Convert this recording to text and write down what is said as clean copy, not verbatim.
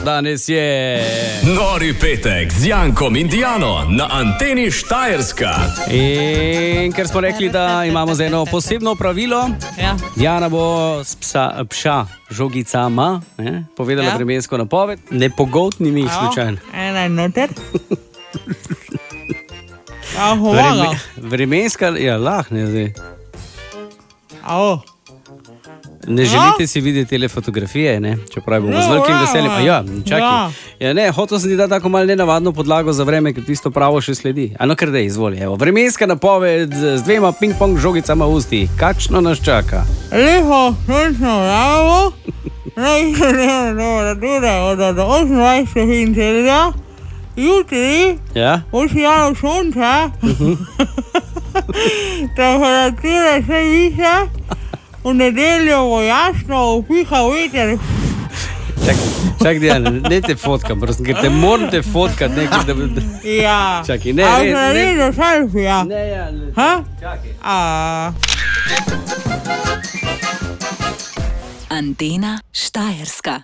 Danes je Nori petek z Jankom in Diano na anteni Štajerska. in ker smo rekli, da imamo za eno posebno pravilo, Ja. Diana bo s psa žogicama povedala Ja. vremensko napoved, ne pogoltni jih slučajno. Ena je noter. Ahovaga. Vremenska, ja, lahko ne zdaj. Aho. Ne želite si videti te fotografije, ne? Čeprav bomo z velikim veseljem. A ja, čakaj. Ja, ne, hotel sem ti dati tako malo nenavadno podlago za vreme, ker tisto pravo še sledi. Ano, kar dej, izvoli. Evo, vremenska napoved z dvema ping-pong žogicama v ustih. Kakšno nas čaka? Lepo, sončno vravo. Temperatura od 28 stopinj Celzija. Jutri Ja? bo sijalo sonce. Temperatura še višja. V nedeljo bo jasno, upiha veter. Čakaj, Diana, ne te fotkam, prosim, ker te moram te fotkat nekaj, da bi... Ja. Čakaj, ne, A ne, se naredi selfija? Ne, ja, ne. Ha? Čakaj. Antena Štajerska.